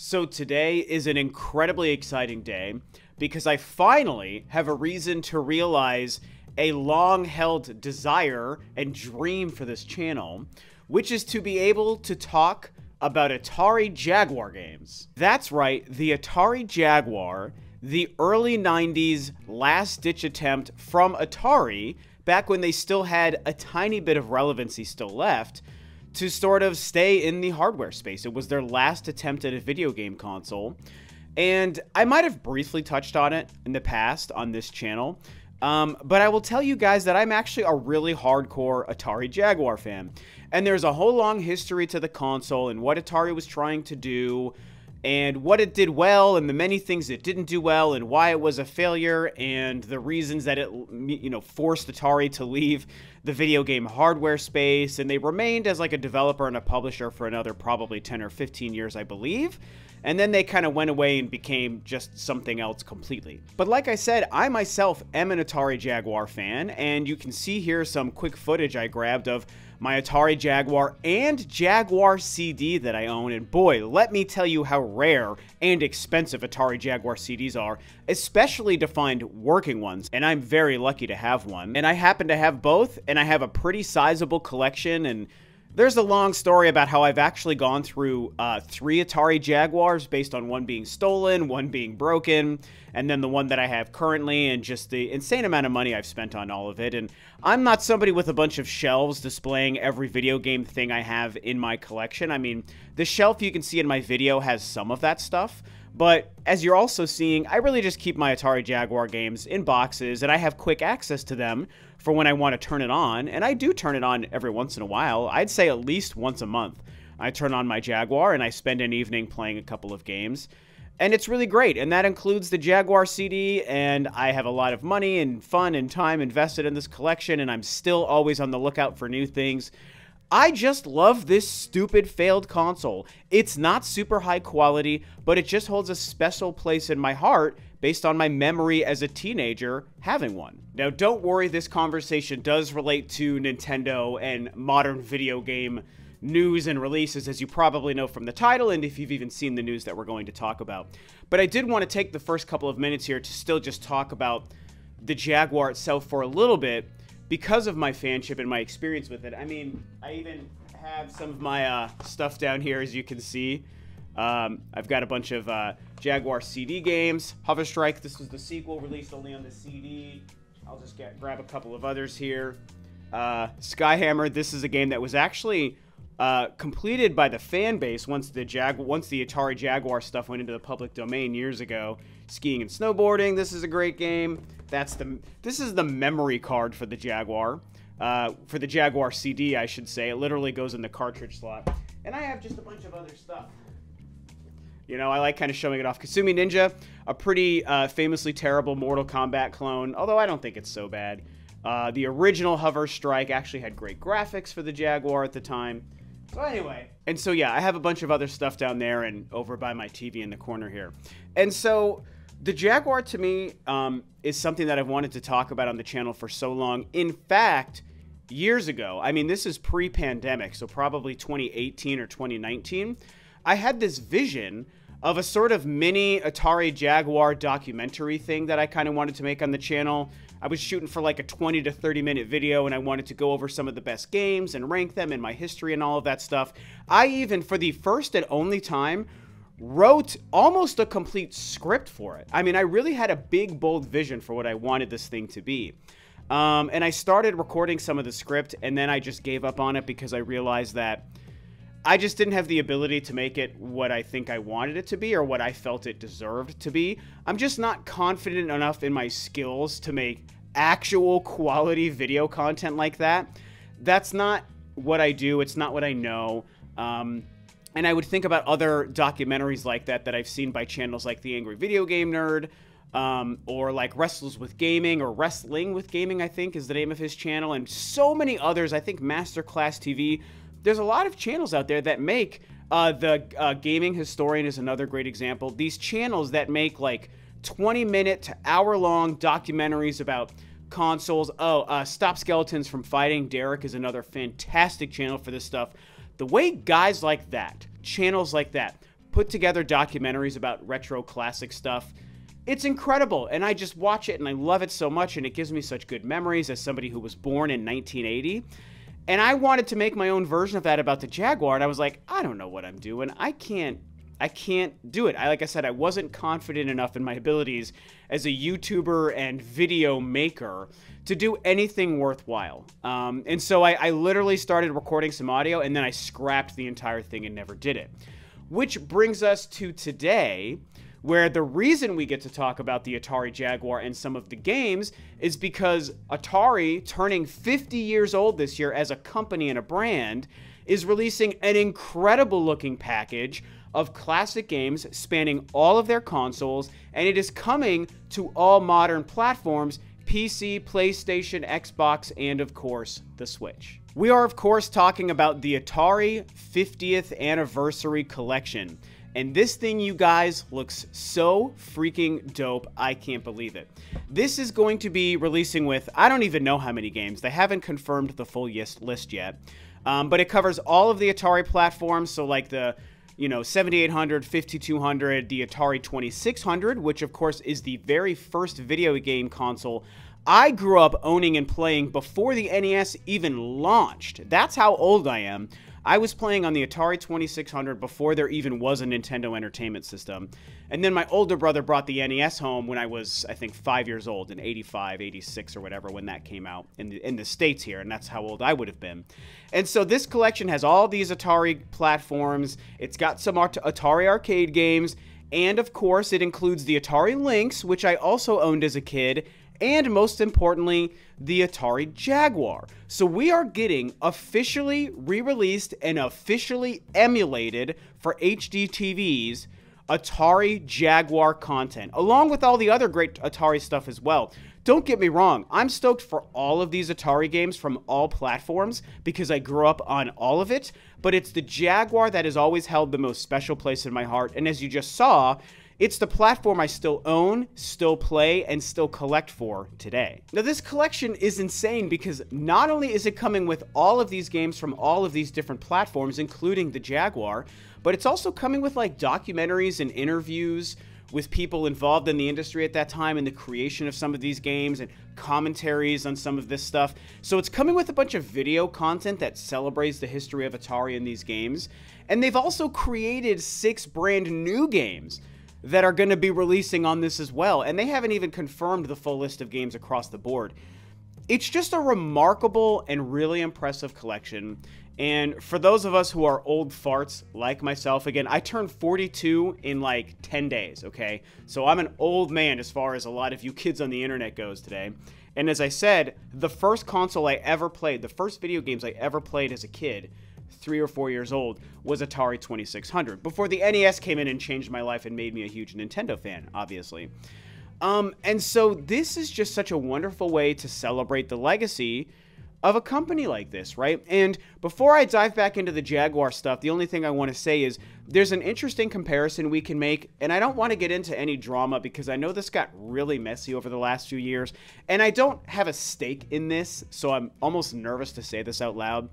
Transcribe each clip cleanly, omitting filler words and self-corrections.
So today is an incredibly exciting day because I finally have a reason to realize a long-held desire and dream for this channel, which is to be able to talk about Atari Jaguar games. That's right, the Atari Jaguar, the early 90s last-ditch attempt from Atari, back when they still had a tiny bit of relevancy still left, to sort of stay in the hardware space. It was their last attempt at a video game console, and I might have briefly touched on it in the past on this channel, but I will tell you guys that I'm actually a really hardcore Atari Jaguar fan, and there's a whole long history to the console and what Atari was trying to do, and what it did well, and the many things it didn't do well, and why it was a failure, and the reasons that it, forced Atari to leave the video game hardware space, and they remained as like a developer and a publisher for another probably 10 or 15 years, I believe. And then they kind of went away and became just something else completely. But like I said, I myself am an Atari Jaguar fan, and you can see here some quick footage I grabbed of my Atari Jaguar and Jaguar CD that I own, and boy, let me tell you how rare and expensive Atari Jaguar CDs are, especially to find working ones, and I'm very lucky to have one. And I happen to have both, and I have a pretty sizable collection, and there's a long story about how I've actually gone through 3 Atari Jaguars based on one being stolen, one being broken, and then the one that I have currently, and just the insane amount of money I've spent on all of it. And I'm not somebody with a bunch of shelves displaying every video game thing I have in my collection. I mean, the shelf you can see in my video has some of that stuff, but as you're also seeing, I really just keep my Atari Jaguar games in boxes, and I have quick access to them for when I want to turn it on, and I do turn it on every once in a while. I'd say at least once a month. I turn on my Jaguar, and I spend an evening playing a couple of games, and it's really great, and that includes the Jaguar CD, and I have a lot of money and fun and time invested in this collection, and I'm still always on the lookout for new things. I just love this stupid failed console. It's not super high quality, but it just holds a special place in my heart based on my memory as a teenager having one. Now, don't worry, this conversation does relate to Nintendo and modern video game news and releases, as you probably know from the title, and if you've even seen the news that we're going to talk about. But I did want to take the first couple of minutes here to still just talk about the Jaguar itself for a little bit, because of my fanship and my experience with it. I mean, I even have some of my stuff down here, as you can see. I've got a bunch of Jaguar CD games. Hover Strike, this was the sequel, released only on the CD. I'll just grab a couple of others here. Skyhammer, this is a game that was actually completed by the fan base once the Atari Jaguar stuff went into the public domain years ago. Skiing and snowboarding, this is a great game. This is the memory card for the Jaguar. For the Jaguar CD, I should say. It literally goes in the cartridge slot. And I have just a bunch of other stuff. You know, I like kind of showing it off. Kasumi Ninja, a pretty famously terrible Mortal Kombat clone, although I don't think it's so bad. The original Hover Strike actually had great graphics for the Jaguar at the time. So anyway, and so yeah, I have a bunch of other stuff down there and over by my TV in the corner here. And so the Jaguar, to me, is something that I've wanted to talk about on the channel for so long. In fact, years ago, I mean, this is pre-pandemic, so probably 2018 or 2019, I had this vision of a sort of mini Atari Jaguar documentary thing that I kind of wanted to make on the channel. I was shooting for like a 20 to 30 minute video, and I wanted to go over some of the best games and rank them in my history and all of that stuff. I even, for the first and only time, wrote almost a complete script for it. I mean, I really had a big, bold vision for what I wanted this thing to be. And I started recording some of the script, and then I just gave up on it because I realized that I just didn't have the ability to make it what I think I wanted it to be or what I felt it deserved to be. I'm just not confident enough in my skills to make actual quality video content like that. That's not what I do. It's not what I know. And I would think about other documentaries like that I've seen by channels like The Angry Video Game Nerd, or like Wrestlers with Gaming, or Wrestling with Gaming, I think is the name of his channel, and so many others. I think Masterclass TV. There's a lot of channels out there that make, the Gaming Historian is another great example. These channels that make like 20-minute to hour-long documentaries about consoles. Stop Skeletons from Fighting. Derek is another fantastic channel for this stuff. The way guys like that, channels like that, put together documentaries about retro classic stuff. It's incredible, and I just watch it and I love it so much, and it gives me such good memories as somebody who was born in 1980. And I wanted to make my own version of that about the Jaguar, and I was like, I don't know what I'm doing. I can't do it. Like I said, I wasn't confident enough in my abilities as a YouTuber and video maker to do anything worthwhile. And so I literally started recording some audio, and then I scrapped the entire thing and never did it. Which brings us to today, where the reason we get to talk about the Atari Jaguar and some of the games is because Atari, turning 50 years old this year as a company and a brand, is releasing an incredible looking package of classic games spanning all of their consoles, and it is coming to all modern platforms: PC, PlayStation, Xbox, and of course, the Switch. We are of course talking about the Atari 50th Anniversary Collection. And this thing, you guys, looks so freaking dope. I can't believe it. This is going to be releasing with, I don't even know how many games. They haven't confirmed the full list yet. But it covers all of the Atari platforms. So like the, 7800, 5200, the Atari 2600, which of course is the very first video game console I grew up owning and playing before the NES even launched. That's how old I am. I was playing on the Atari 2600 before there even was a Nintendo Entertainment System. And then my older brother brought the NES home when I was, I think, 5 years old, in 85, 86 or whatever, when that came out in the States here, and that's how old I would have been. And so this collection has all these Atari platforms. It's got some Atari arcade games, and of course it includes the Atari Lynx, which I also owned as a kid, and most importantly, the Atari Jaguar. So we are getting officially re-released and officially emulated for HD TVs Atari Jaguar content, along with all the other great Atari stuff as well. Don't get me wrong, I'm stoked for all of these Atari games from all platforms because I grew up on all of it, but it's the Jaguar that has always held the most special place in my heart, and as you just saw, it's the platform I still own, still play, and still collect for today. Now, this collection is insane because not only is it coming with all of these games from all of these different platforms, including the Jaguar, but it's also coming with like documentaries and interviews with people involved in the industry at that time in the creation of some of these games and commentaries on some of this stuff. So it's coming with a bunch of video content that celebrates the history of Atari in these games. And they've also created 6 brand new games that are going to be releasing on this as well, and they haven't even confirmed the full list of games across the board. It's just a remarkable and really impressive collection, and for those of us who are old farts like myself, again, I turned 42 in like 10 days, okay? So I'm an old man as far as a lot of you kids on the internet goes today. And as I said, the first console I ever played, the first video games I ever played as a kid, 3 or 4 years old, was Atari 2600, before the NES came in and changed my life and made me a huge Nintendo fan, obviously. And so this is just such a wonderful way to celebrate the legacy of a company like this, right? And before I dive back into the Jaguar stuff, the only thing I want to say is there's an interesting comparison we can make, and I don't want to get into any drama because I know this got really messy over the last few years, and I don't have a stake in this, so I'm almost nervous to say this out loud.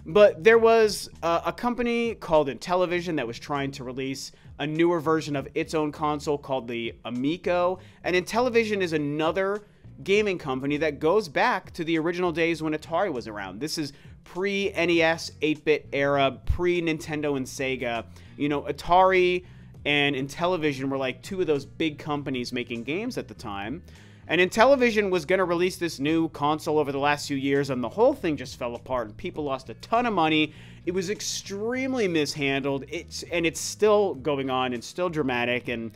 But there was a company called Intellivision that was trying to release a newer version of its own console called the Amico. And Intellivision is another gaming company that goes back to the original days when Atari was around. This is pre-NES 8-bit era, pre-Nintendo and Sega. You know, Atari and Intellivision were like 2 of those big companies making games at the time. And Intellivision was going to release this new console over the last few years, and the whole thing just fell apart, and people lost a ton of money. It was extremely mishandled, and it's still going on, and still dramatic, and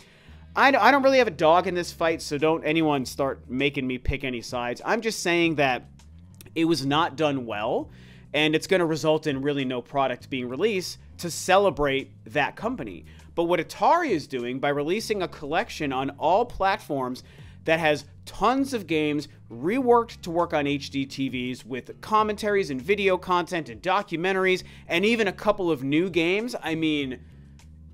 I don't really have a dog in this fight, so don't anyone start making me pick any sides. I'm just saying that it was not done well, and it's going to result in really no product being released to celebrate that company. But what Atari is doing by releasing a collection on all platforms that has tons of games reworked to work on HD TVs with commentaries and video content and documentaries and even a couple of new games, I mean,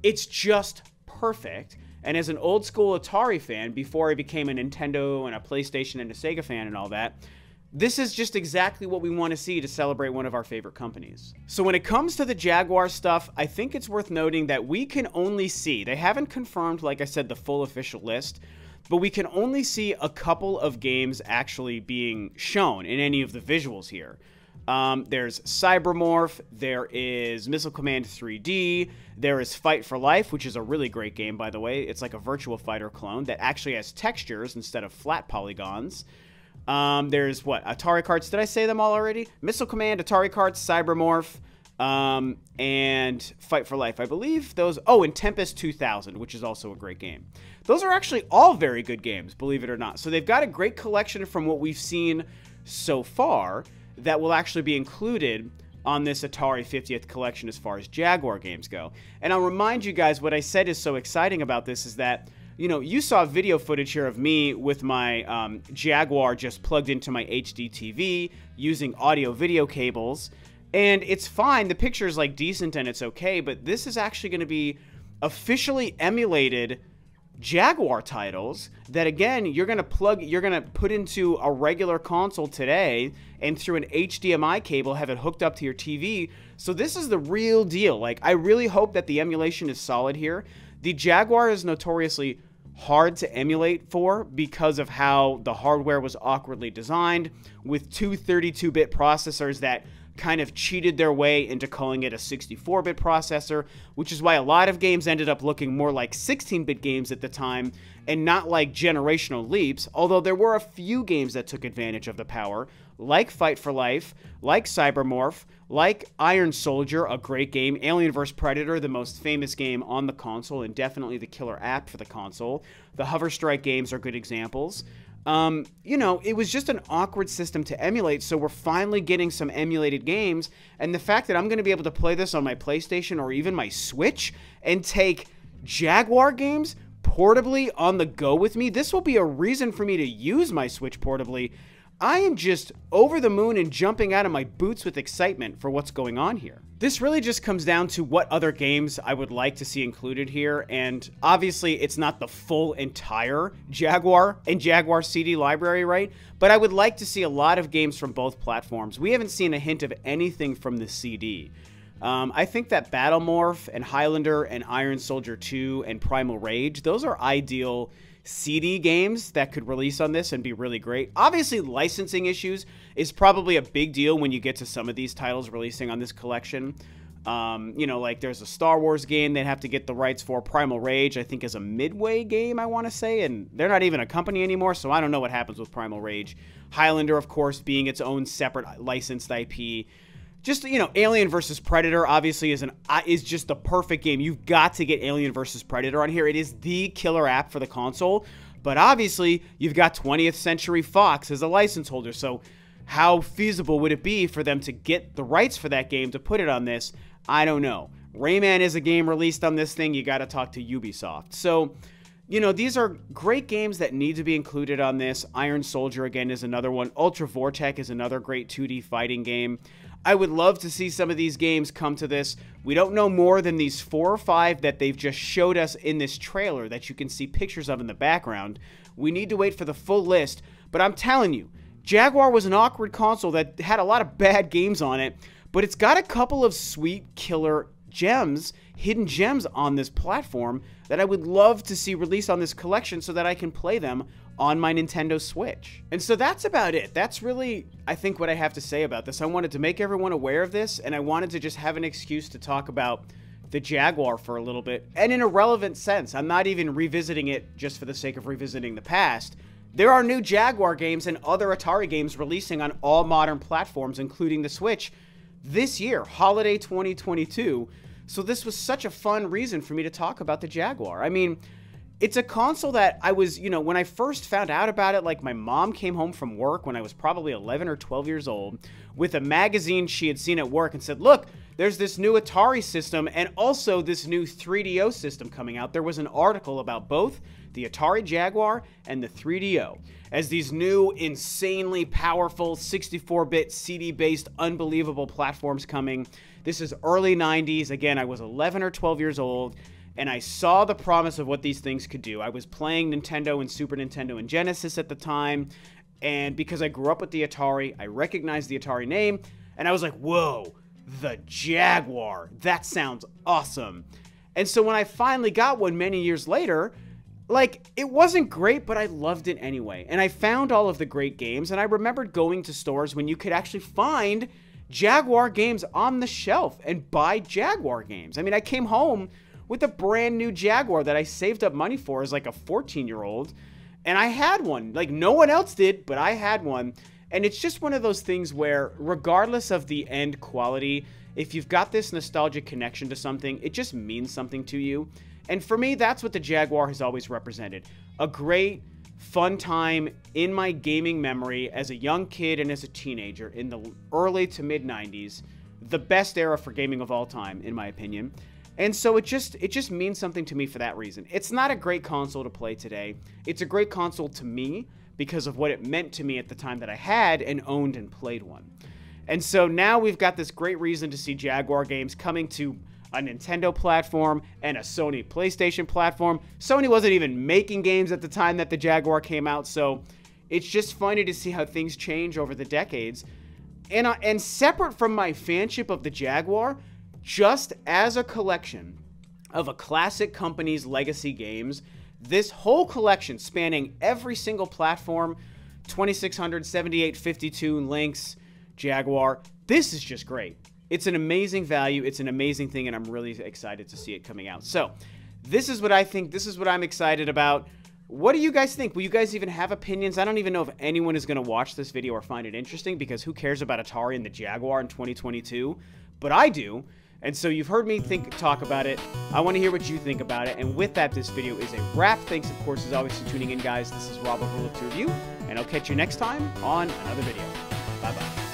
it's just perfect. And as an old school Atari fan, before I became a Nintendo and a PlayStation and a Sega fan and all that, This is just exactly what we want to see to celebrate one of our favorite companies. So when it comes to the Jaguar stuff, I think it's worth noting that we can only see, they haven't confirmed, like I said, the full official list, but we can only see a couple of games actually being shown in any of the visuals here. There's Cybermorph, there is Missile Command 3D, there is Fight for Life, which is a really great game, by the way. It's like a Virtua Fighter clone that actually has textures instead of flat polygons. There's what? Atari carts. Did I say them all already? Missile Command, Atari carts, Cybermorph, and Fight for Life. I believe those. Oh, and Tempest 2000, which is also a great game. Those are actually all very good games, believe it or not. So they've got a great collection from what we've seen so far that will actually be included on this Atari 50th collection as far as Jaguar games go. And I'll remind you guys, what I said is so exciting about this is that, you know, you saw video footage here of me with my Jaguar just plugged into my HD TV using audio-video cables, and it's fine. The picture's like decent and it's okay, but this is actually going to be officially emulated Jaguar titles that, again, you're going to put into a regular console today and through an HDMI cable have it hooked up to your TV. So this is the real deal. Like, I really hope that the emulation is solid here. The Jaguar is notoriously hard to emulate for because of how the hardware was awkwardly designed with two 32-bit processors that kind of cheated their way into calling it a 64-bit processor, which is why a lot of games ended up looking more like 16-bit games at the time and not like generational leaps, although there were a few games that took advantage of the power, like Fight for Life, like Cybermorph, like Iron Soldier, a great game, Alien vs. Predator, the most famous game on the console and definitely the killer app for the console. The Hover Strike games are good examples. You know, it was just an awkward system to emulate, so we're finally getting some emulated games, and the fact that I'm going to be able to play this on my PlayStation or even my Switch and take Jaguar games portably on the go with me, this will be a reason for me to use my Switch portably. I am just over the moon and jumping out of my boots with excitement for what's going on here. This really just comes down to what other games I would like to see included here, and obviously it's not the full entire Jaguar and Jaguar CD library, right? But I would like to see a lot of games from both platforms. We haven't seen a hint of anything from the CD. I think that Battlemorph and Highlander and Iron Soldier 2 and Primal Rage, those are ideal CD games that could release on this and be really great. Obviously, licensing issues is probably a big deal when you get to some of these titles releasing on this collection. You know, like there's a Star Wars game they'd have to get the rights for. Primal Rage, I think, is a Midway game, I want to say, and they're not even a company anymore, so I don't know what happens with Primal Rage. Highlander, of course, being its own separate licensed IP. Just, you know, Alien vs. Predator obviously is just the perfect game. You've got to get Alien vs. Predator on here. It is the killer app for the console. But obviously, you've got 20th Century Fox as a license holder. So how feasible would it be for them to get the rights for that game to put it on this? I don't know. Rayman is a game released on this thing. You got to talk to Ubisoft. So, you know, these are great games that need to be included on this. Iron Soldier, again, is another one. Ultra Vortek is another great 2D fighting game. I would love to see some of these games come to this. We don't know more than these 4 or 5 that they've just showed us in this trailer that you can see pictures of in the background. We need to wait for the full list, but I'm telling you, Jaguar was an awkward console that had a lot of bad games on it, but it's got a couple of sweet killer gems, hidden gems on this platform that I would love to see released on this collection so that I can play them on my Nintendo Switch. And so that's about it. That's really, I think, what I have to say about this. I wanted to make everyone aware of this, and I wanted to just have an excuse to talk about the Jaguar for a little bit, and in a relevant sense. I'm not even revisiting it just for the sake of revisiting the past. There are new Jaguar games and other Atari games releasing on all modern platforms, including the Switch, this year, holiday 2022. So this was such a fun reason for me to talk about the Jaguar. I mean, it's a console that I was, you know, when I first found out about it, like my mom came home from work when I was probably 11 or 12 years old with a magazine she had seen at work and said, look, there's this new Atari system and also this new 3DO system coming out. There was an article about both the Atari Jaguar and the 3DO as these new insanely powerful 64-bit CD-based unbelievable platforms coming. This is early 90s. Again, I was 11 or 12 years old. And I saw the promise of what these things could do. I was playing Nintendo and Super Nintendo and Genesis at the time, And because I grew up with the Atari, I recognized the Atari name, and I was like, whoa, the Jaguar. That sounds awesome. And so when I finally got one many years later, like, it wasn't great, but I loved it anyway. And I found all of the great games, and I remembered going to stores when you could actually find Jaguar games on the shelf and buy Jaguar games. I mean, I came home with a brand new Jaguar that I saved up money for as like a 14-year-old, and I had one. Like, no one else did, but I had one. And it's just one of those things where, regardless of the end quality, if you've got this nostalgic connection to something, it just means something to you. And for me, that's what the Jaguar has always represented. A great, fun time in my gaming memory as a young kid and as a teenager in the early to mid 90s. The best era for gaming of all time, in my opinion. And so it just means something to me for that reason. It's not a great console to play today. It's a great console to me because of what it meant to me at the time that I had and owned and played one. And so now we've got this great reason to see Jaguar games coming to a Nintendo platform and a Sony PlayStation platform. Sony wasn't even making games at the time that the Jaguar came out, so it's just funny to see how things change over the decades. And separate from my fanship of the Jaguar, just as a collection of a classic company's legacy games, this whole collection spanning every single platform, 2600, 7852, Lynx, Jaguar, this is just great. It's an amazing value, it's an amazing thing, and I'm really excited to see it coming out. So, this is what I think, this is what I'm excited about. What do you guys think? Will you guys even have opinions? I don't even know if anyone is going to watch this video or find it interesting, because who cares about Atari and the Jaguar in 2022? But I do. And so you've heard me talk about it. I want to hear what you think about it. And with that, this video is a wrap. Thanks, of course, as always, for tuning in, guys. This is Rob of Rule of 2 Review, and I'll catch you next time on another video. Bye-bye.